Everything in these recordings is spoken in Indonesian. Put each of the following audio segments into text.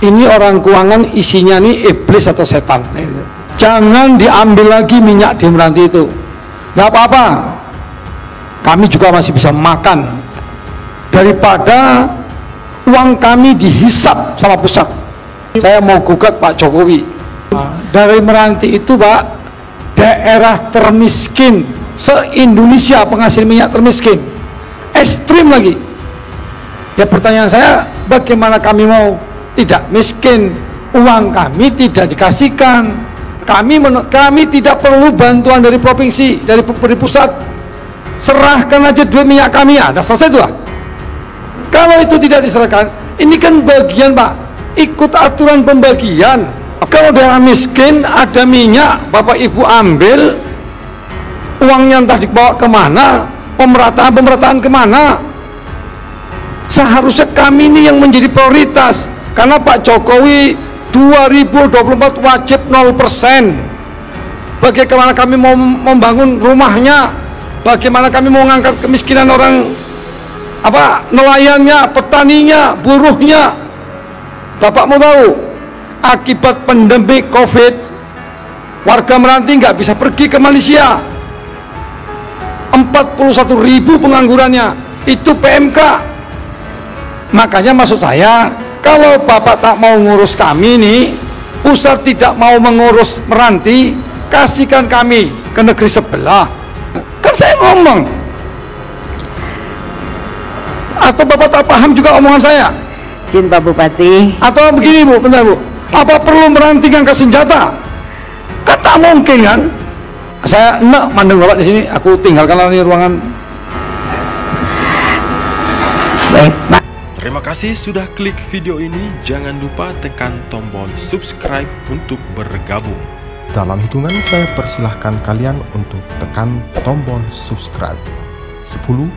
ini orang keuangan isinya nih iblis atau setan. Jangan diambil lagi minyak di Meranti itu, nggak apa-apa, kami juga masih bisa makan daripada uang kami dihisap sama pusat. Saya mau gugat Pak Jokowi. Dari Meranti itu Pak, daerah termiskin se-Indonesia, penghasil minyak termiskin, ekstrim lagi. Ya pertanyaan saya, bagaimana kami mau tidak miskin, uang kami tidak dikasihkan. Kami tidak perlu bantuan dari provinsi, dari pusat. Serahkan aja duit minyak kami, ya, udah selesai itu lah. Kalau itu tidak diserahkan, ini kan bagian Pak, ikut aturan pembagian. Kalau daerah miskin ada minyak, Bapak Ibu ambil, uangnya entah dibawa kemana, pemerataan kemana. Seharusnya kami ini yang menjadi prioritas, karena Pak Jokowi 2024 wajib 0%. Bagaimana kami mau membangun rumahnya, bagaimana kami mau mengangkat kemiskinan orang, nelayannya, petaninya, buruhnya. Bapak mau tahu, akibat pandemi COVID, warga Meranti nggak bisa pergi ke Malaysia. 41.000 penganggurannya, itu PMK. Makanya maksud saya, kalau Bapak tak mau ngurus kami nih, pusat tidak mau mengurus Meranti, kasihkan kami ke negeri sebelah. Kan saya ngomong. Atau Bapak tak paham juga omongan saya? Izin Pak Bupati. Atau begini Bu, bentar Bu, apa perlu Meranti ngangkat senjata? Kan tak mungkin kan? Saya enak mandang Bapak di sini, aku tinggalkan ini ruangan. Baik Pak. Terima kasih sudah klik video ini. Jangan lupa tekan tombol subscribe untuk bergabung. Dalam hitungan saya persilahkan kalian untuk tekan tombol subscribe. 10,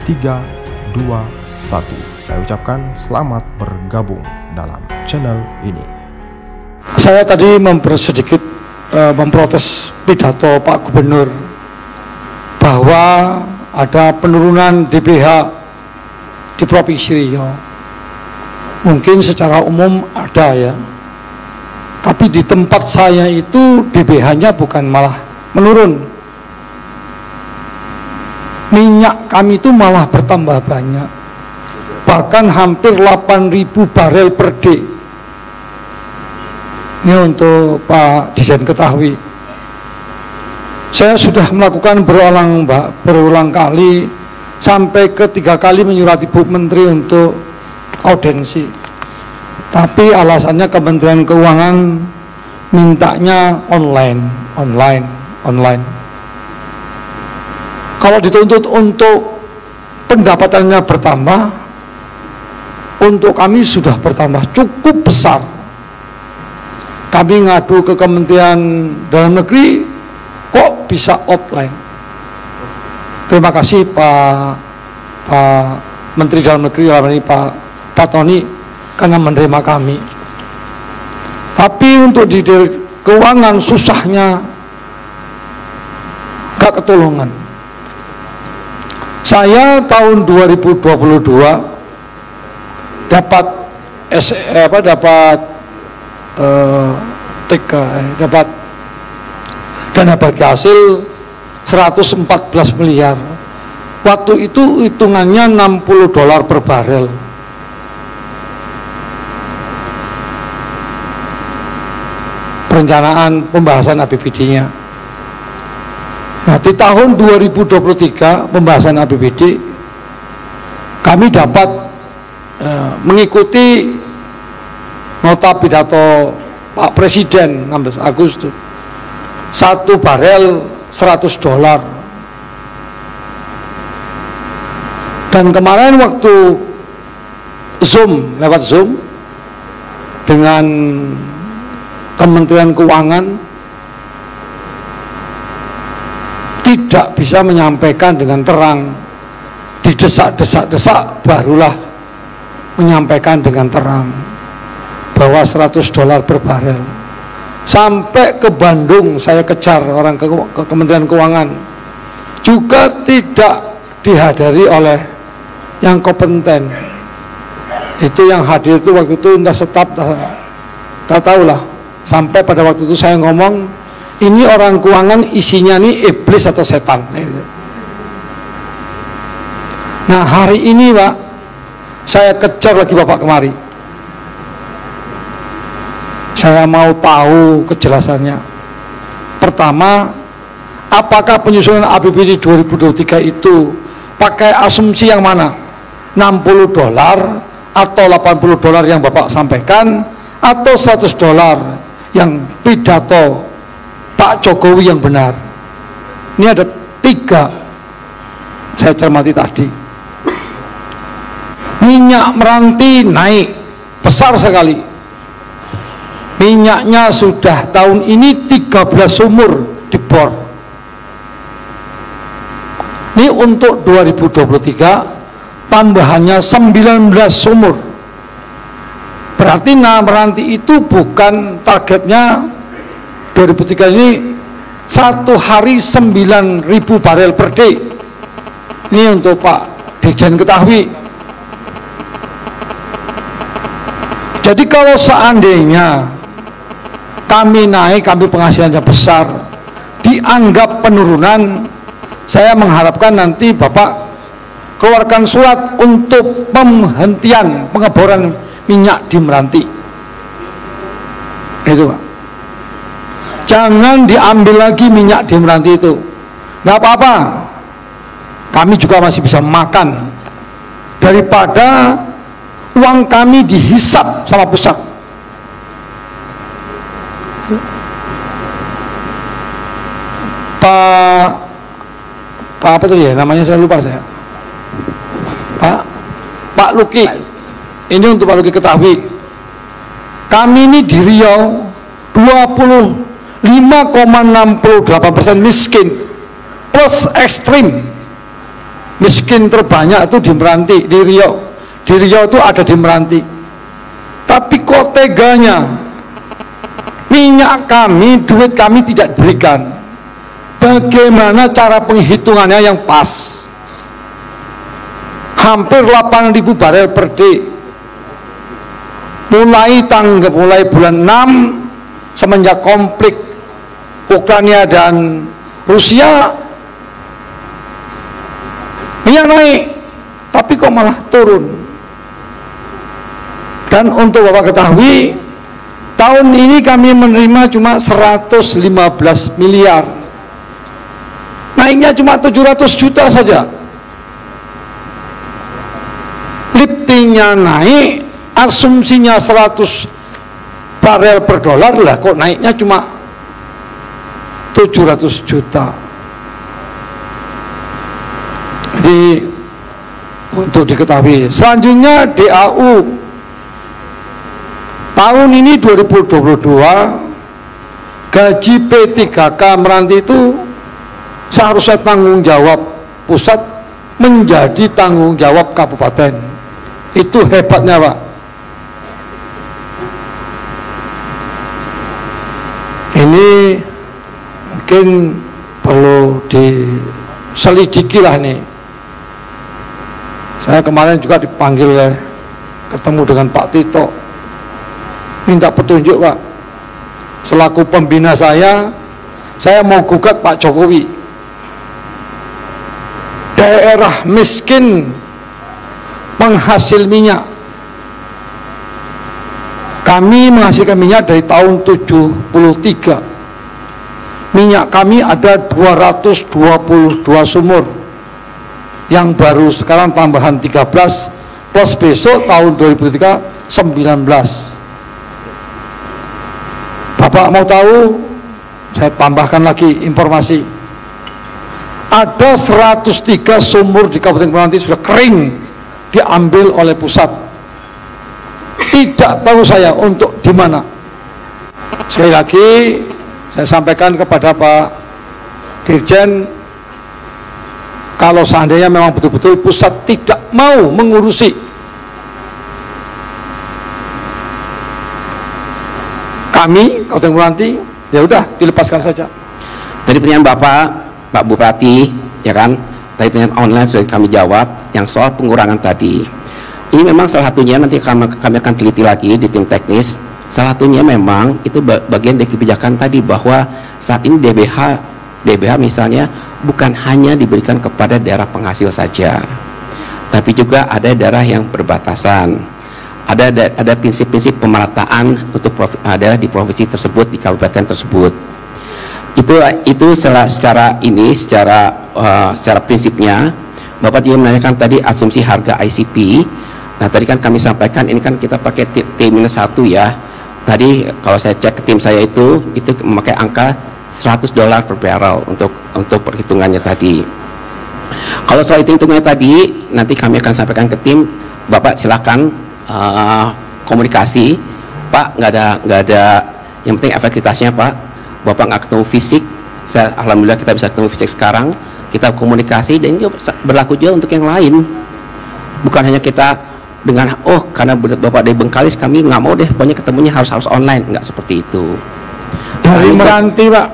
3, 2, 1. Saya ucapkan selamat bergabung dalam channel ini. Saya tadi sedikit memprotes pidato Pak Gubernur bahwa ada penurunan DBH di Provinsi Riau. Mungkin secara umum ada ya, tapi di tempat saya itu DBH-nya bukan malah menurun, minyak kami itu malah bertambah banyak, bahkan hampir 8.000 barel per day. Ini untuk Pak Dirjen ketahui, saya sudah melakukan berulang kali, sampai ke 3 kali menyurati Ibu Menteri untuk audensi, tapi alasannya Kementerian Keuangan mintanya online. Kalau dituntut untuk pendapatannya bertambah, untuk kami sudah bertambah cukup besar. Kami ngadu ke Kementerian Dalam Negeri, kok bisa offline. Terima kasih Pak Menteri Dalam Negeri, ini Pak Tony, karena menerima kami. Tapi untuk di keuangan susahnya gak ketolongan. Saya tahun 2022 dapat dapat dana bagi hasil 114 miliar. Waktu itu hitungannya $60 per barel. Perencanaan pembahasan APBD-nya. Nah, di tahun 2023 pembahasan APBD, kami dapat mengikuti nota pidato Pak Presiden 16 Agustus. 1 barel $100. Dan kemarin waktu lewat Zoom dengan Kementerian Keuangan, tidak bisa menyampaikan dengan terang, didesak-desak barulah menyampaikan dengan terang bahwa $100 per barel. Sampai ke Bandung saya kejar orang ke Kementerian Keuangan, juga tidak dihadiri oleh yang kompeten. Itu yang hadir itu waktu itu entah staf, tak tahu lah. Sampai pada waktu itu saya ngomong, ini orang keuangan isinya nih iblis atau setan. Nah hari ini Pak, saya kejar lagi Bapak kemari. Saya mau tahu kejelasannya. Pertama, apakah penyusunan APBD 2023 itu pakai asumsi yang mana? $60 atau $80 yang Bapak sampaikan, atau $100 yang pidato Pak Jokowi yang benar? Ini ada 3 saya cermati tadi. Minyak meranti naik besar sekali. Minyaknya sudah tahun ini 13 sumur dibor. Ini untuk 2023 tambahannya 19 sumur. Berarti meranti itu bukan targetnya 2003 ini satu hari 9.000 barel per day. Ini untuk Pak Dirjen ketahui. Jadi kalau seandainya kami naik, kami penghasilannya besar, dianggap penurunan, saya mengharapkan nanti Bapak keluarkan surat untuk penghentian pengeboran minyak di Meranti. Itu Pak. Jangan diambil lagi minyak di Meranti itu. Nggak apa-apa. Kami juga masih bisa makan. Daripada uang kami dihisap sama pusat. Pak apa tuh ya? Namanya saya lupa saya. Pak Luki. Ini untuk Pak Luki ketahui. Kami ini di Riau 25,68% miskin plus ekstrim. Miskin terbanyak itu di Meranti, di Riau. Di Riau itu ada di Meranti. Tapi kok teganya minyak kami, duit kami tidak diberikan. Bagaimana cara penghitungannya yang pas? Hampir 8.000 barel per day. Mulai bulan 6 semenjak konflik Ukraina dan Rusia, minyak naik, tapi kok malah turun. Dan untuk Bapak ketahui, tahun ini kami menerima cuma 115 miliar. Naiknya cuma 700 juta saja. Liftingnya naik, asumsinya 100 barel per dolar lah, kok naiknya cuma 700 juta. Jadi untuk diketahui, selanjutnya DAU tahun ini 2022 gaji P3K Meranti itu seharusnya tanggung jawab pusat menjadi tanggung jawab kabupaten. Itu hebatnya Pak. Ini mungkin perlu diselidiki lah nih. Saya kemarin juga dipanggil ketemu dengan Pak Tito, minta petunjuk Pak. Selaku pembina saya mau gugat Pak Jokowi. Daerah miskin penghasil minyak. Kami menghasilkan minyak dari tahun 73. Minyak kami ada 222 sumur. Yang baru sekarang tambahan 13 plus besok tahun 2003 19. Bapak mau tahu, saya tambahkan lagi informasi. Ada 103 sumur di Kabupaten Meranti sudah kering, diambil oleh pusat. Tidak tahu saya untuk di mana. Sekali lagi saya sampaikan kepada Pak Dirjen, kalau seandainya memang betul-betul pusat tidak mau mengurusi kami Kabupaten Meranti, ya udah dilepaskan saja. Dari pertanyaan Pak Bupati, ya kan, tadi pertanyaan online sudah kami jawab, yang soal pengurangan tadi. ini memang salah satunya, nanti kami akan teliti lagi di tim teknis. Salah satunya memang itu bagian dari kebijakan tadi, bahwa saat ini DBH misalnya bukan hanya diberikan kepada daerah penghasil saja, tapi juga ada daerah yang berbatasan. Ada prinsip-prinsip pemerataan untuk daerah di provinsi tersebut, di kabupaten tersebut. Itu secara prinsipnya. Bapak juga menanyakan tadi asumsi harga ICP. Nah, tadi kan kami sampaikan, ini kan kita pakai T-1 ya. Tadi kalau saya cek ke tim saya itu memakai angka $100 per barrel untuk perhitungannya tadi. Kalau soal hitung-hitungannya tadi, nanti kami akan sampaikan ke tim. Bapak silakan komunikasi. Pak, nggak ada, yang penting efektivitasnya Pak. Bapak nggak ketemu fisik, alhamdulillah kita bisa ketemu fisik sekarang. Kita komunikasi, dan ini berlaku juga untuk yang lain. Bukan hanya kita dengan karena Bapak dari Bengkalis kami nggak mau deh, banyak ketemunya harus online, nggak seperti itu. Dari Meranti Pak.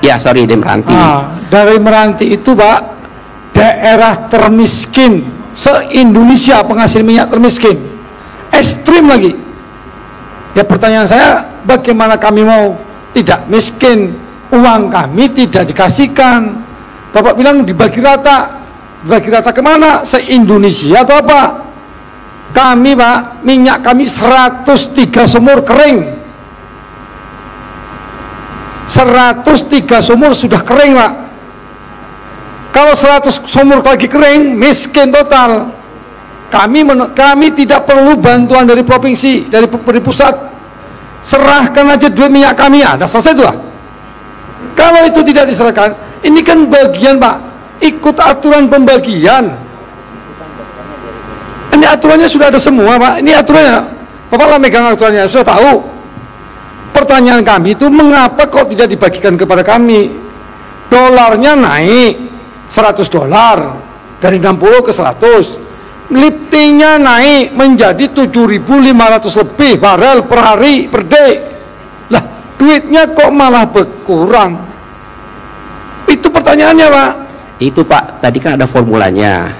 Ya, sorry, dari Meranti. Dari Meranti itu Pak, daerah termiskin se-Indonesia, penghasil minyak termiskin, ekstrim lagi. Ya, pertanyaan saya, bagaimana kami mau tidak miskin, uang kami tidak dikasihkan. Bapak bilang dibagi rata kemana? Se-Indonesia atau apa? Kami Pak, minyak kami 103 sumur kering. 103 sumur sudah kering Pak. Kalau 100 sumur lagi kering, miskin total. Kami tidak perlu bantuan dari provinsi, dari pusat. Serahkan aja duit minyak kami, ada selesai tuh. Kalau itu tidak diserahkan, ini kan bagian Pak, ikut aturan pembagian. Ini aturannya sudah ada semua Pak. Ini aturannya, Bapak lah megang aturannya, sudah tahu. Pertanyaan kami itu, mengapa kok tidak dibagikan kepada kami? Dolarnya naik $100 dari 60 ke 100. Liftingnya naik menjadi 7.500 lebih barel per hari, per day. Lah, duitnya kok malah berkurang? Itu pertanyaannya Pak. Itu Pak, tadi kan ada formulanya.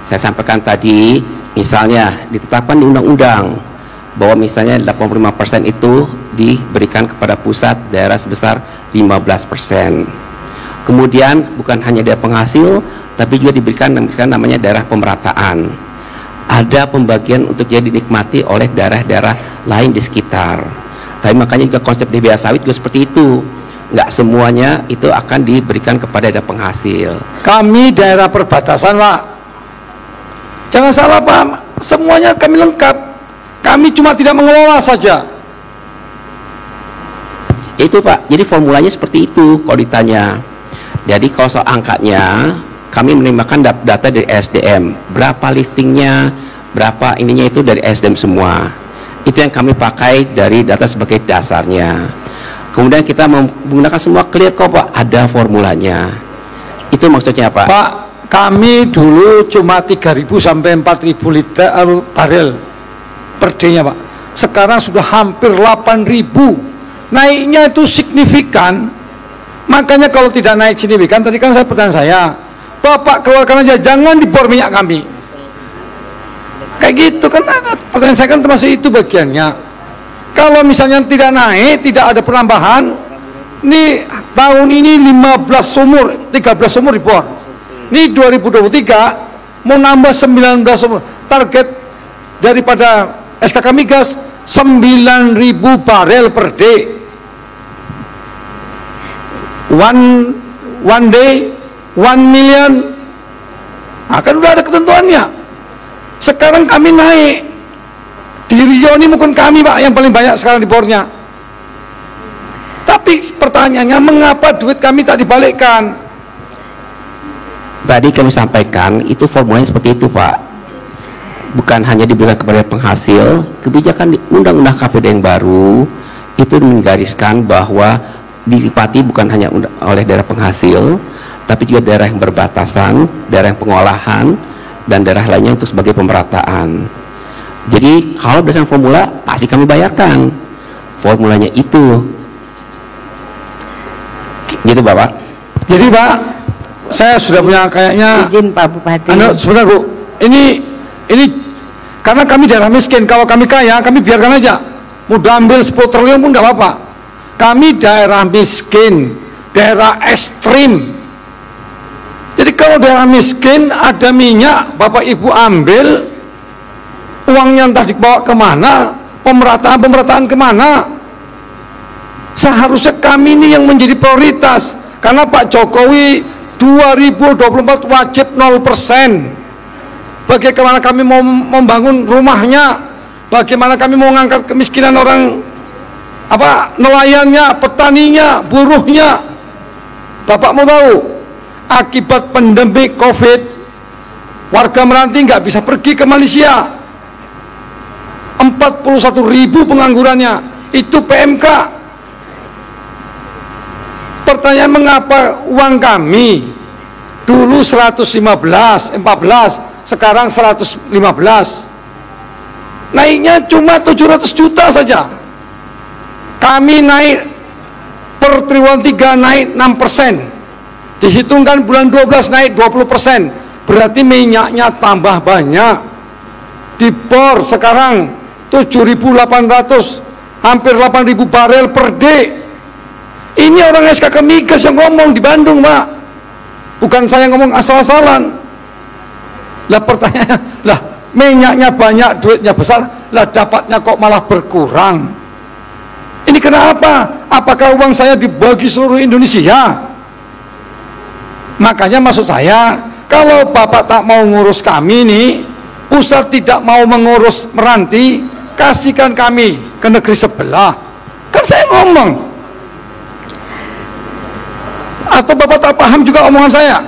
Saya sampaikan tadi, misalnya ditetapkan di undang-undang bahwa misalnya 85% itu diberikan kepada pusat, daerah sebesar 15%. Kemudian bukan hanya daerah penghasil, tapi juga diberikan namanya daerah pemerataan. Ada pembagian untuk jadi dinikmati oleh daerah-daerah lain di sekitar. Tapi makanya juga konsep DBH sawit juga seperti itu. Nggak semuanya itu akan diberikan kepada daerah penghasil. Kami daerah perbatasan Pak. Jangan salah Pak, semuanya kami lengkap. Kami cuma tidak mengelola saja. Itu Pak, jadi formulanya seperti itu kalau ditanya. Jadi kalau soal angkanya, kami menerima data dari SDM, berapa liftingnya, berapa ininya itu dari SDM semua. Itu yang kami pakai dari data sebagai dasarnya. Kemudian kita menggunakan semua clear kok Pak, ada formulanya. Itu maksudnya Pak. Pak, kami dulu cuma 3.000 sampai 4.000 liter barel per day-nya Pak. Sekarang sudah hampir 8.000. Naiknya itu signifikan. Makanya kalau tidak naik signifikan, tadi kan pertanyaan saya, Bapak keluarkan aja, jangan dibor minyak kami. Kayak gitu kan, pertanyaan saya kan termasuk itu bagiannya. Kalau misalnya tidak naik, tidak ada penambahan, ini tahun ini 15 sumur, 13 sumur dibor. Ini 2023 mau nambah 19 sumur. Target daripada SKK Migas 9.000 barel per day. One day 1 million. Akan udah ada ketentuannya. Sekarang kami naik. Di Rio ini mungkin kami Pak yang paling banyak sekarang di bornya. Tapi pertanyaannya, mengapa duit kami tak dibalikkan? Tadi kami sampaikan itu formulanya seperti itu Pak. Bukan hanya diberikan kepada penghasil. Kebijakan di Undang-Undang KPD yang baru itu menggariskan bahwa dinikmati bukan hanya oleh daerah penghasil, tapi juga daerah yang berbatasan, daerah yang pengolahan, dan daerah lainnya untuk sebagai pemerataan. Jadi kalau berdasarkan formula pasti kami bayarkan. Formulanya itu. Gitu Bapak. Jadi Pak, saya sudah punya kayaknya. Izin Pak Bupati. Sebentar Bu. Ini Karena kami daerah miskin. Kalau kami kaya, kami biarkan aja. Mau ambil 10 triliun pun nggak apa-apa. Kami daerah miskin, daerah ekstrim. Jadi kalau daerah miskin ada minyak, Bapak Ibu ambil, uangnya entah dibawa kemana, pemerataan kemana. Seharusnya kami ini yang menjadi prioritas. Karena Pak Jokowi 2024 wajib 0%. Bagaimana kami mau membangun rumahnya, bagaimana kami mau mengangkat kemiskinan orang nelayannya, petaninya, buruhnya. Bapak mau tahu, akibat pandemi COVID, warga Meranti nggak bisa pergi ke Malaysia. 41.000 penganggurannya, itu PMK. Pertanyaan, mengapa uang kami dulu 14, sekarang 115, naiknya cuma 700 juta saja. Kami naik per triwulan 3 naik 6%, dihitungkan bulan 12 naik 20%, berarti minyaknya tambah banyak. Di POR sekarang 7.800, hampir 8.000 barel per day. Ini orang SKK Migas yang ngomong di Bandung, Pak, bukan saya ngomong asal-asalan. Lah pertanyaannya, lah minyaknya banyak, duitnya besar, lah dapatnya kok malah berkurang. Ini kenapa? Apakah uang saya dibagi seluruh Indonesia? Makanya maksud saya, kalau Bapak tak mau ngurus kami nih, pusat tidak mau mengurus Meranti, kasihkan kami ke negeri sebelah. Kan saya ngomong. Atau Bapak tak paham juga omongan saya?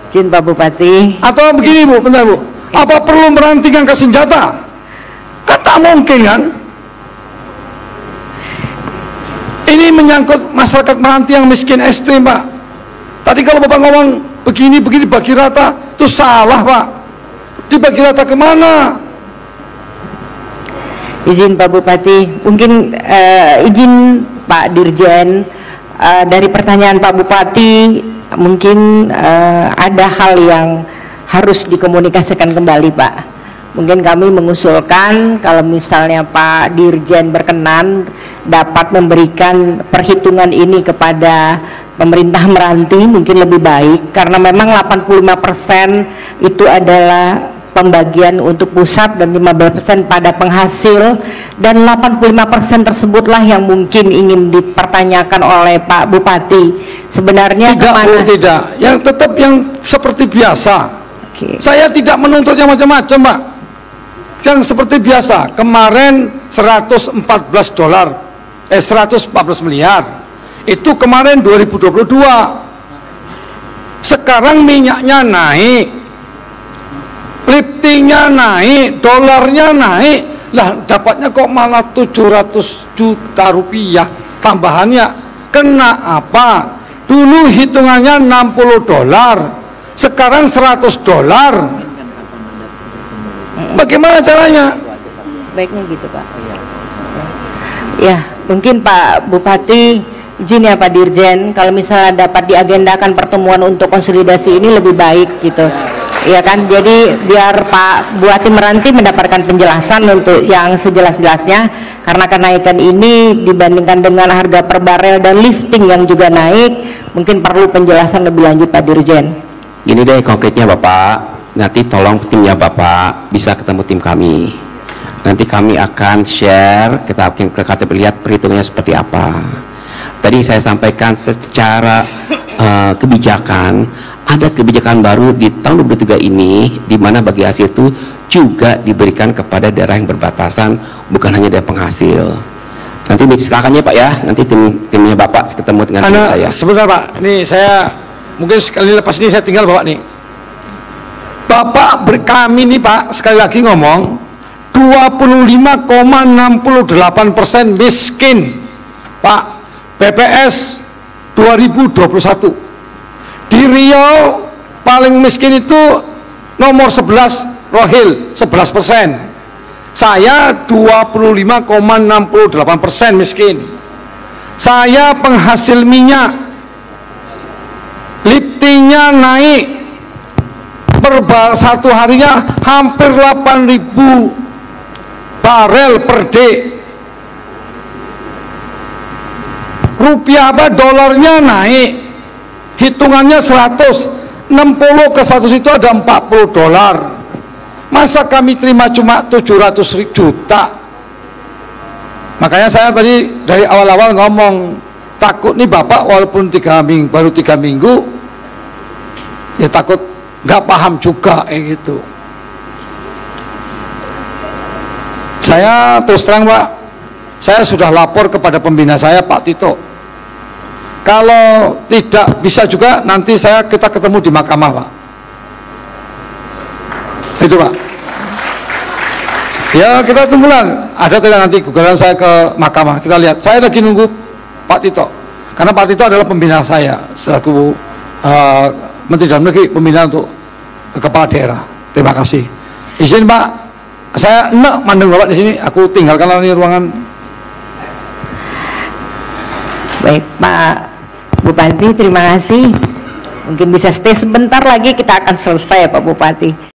Izin Pak Bupati. Atau begini Bu, bentar Bu, apa perlu Meranti ngangkat senjata? Kan tak mungkin kan? Ini menyangkut masyarakat Meranti yang miskin ekstrim, Pak. Tadi kalau Bapak ngomong begini bagi rata, itu salah, Pak. Dibagi rata kemana? Izin Pak Bupati, mungkin izin Pak Dirjen, dari pertanyaan Pak Bupati mungkin ada hal yang harus dikomunikasikan kembali, Pak. Mungkin kami mengusulkan kalau misalnya Pak Dirjen berkenan dapat memberikan perhitungan ini kepada pemerintah Meranti mungkin lebih baik, karena memang 85% itu adalah pembagian untuk pusat dan 15% pada penghasil, dan 85% tersebutlah yang mungkin ingin dipertanyakan oleh Pak Bupati. Sebenarnya tidak, kemana? Tidak, yang tetap yang seperti biasa. Saya tidak menuntut yang macam-macam, Pak. Yang seperti biasa. Kemarin 114 miliar. Itu kemarin 2022. Sekarang minyaknya naik, liftingnya naik, dolarnya naik, lah dapatnya kok malah 700 juta rupiah tambahannya. Kena apa? Dulu hitungannya 60 dolar, sekarang 100 dolar. Bagaimana caranya? Sebaiknya gitu, Pak. Ya, mungkin Pak Bupati, izin ya Pak Dirjen, kalau misalnya dapat diagendakan pertemuan untuk konsolidasi ini lebih baik gitu. Ya kan, jadi biar Pak Bupati Meranti mendapatkan penjelasan untuk yang sejelas-jelasnya, karena kenaikan ini dibandingkan dengan harga per barel dan lifting yang juga naik, mungkin perlu penjelasan lebih lanjut Pak Dirjen. Gini deh konkretnya Bapak, nanti tolong timnya Bapak bisa ketemu tim kami. Nanti kami akan share, kita akan lihat perhitungannya seperti apa. Tadi saya sampaikan secara kebijakan, ada kebijakan baru di tahun 2023 ini, di mana bagi hasil itu juga diberikan kepada daerah yang berbatasan, bukan hanya daerah penghasil. Nanti silakan ya Pak ya, nanti timnya Bapak ketemu dengan tim saya. Sebentar Pak, nih saya mungkin sekali lepas ini saya tinggal Bapak nih. Bapak kami nih Pak, sekali lagi ngomong, 25,68% miskin Pak. BPS 2021 di Riau paling miskin itu nomor 11 Rohil 11%. Saya 25,68% miskin. Saya penghasil minyak, liftingnya naik per satu harinya hampir 8.000 barel per day. Rupiah dolarnya naik, hitungannya 160 ke 100 itu ada 40 dolar. Masa kami terima cuma 700 juta? Makanya saya tadi dari awal-awal ngomong, takut nih Bapak walaupun baru 3 minggu, ya takut nggak paham juga gitu. Saya terus terang Pak, saya sudah lapor kepada pembina saya Pak Tito. Kalau tidak bisa juga nanti kita ketemu di mahkamah Pak. Itu Pak. Ya kita tunggulah, ada tidak nanti gugatan saya ke mahkamah, kita lihat. Saya lagi nunggu Pak Tito, karena Pak Tito adalah pembina saya selaku Menteri Dalam Negeri, pembina untuk kepala daerah. Terima kasih. Izin Pak, saya enak mandeng Bapak di sini, aku tinggalkan ini ruangan. Baik Pak Bupati, terima kasih. Mungkin bisa stay sebentar lagi, kita akan selesai Pak Bupati.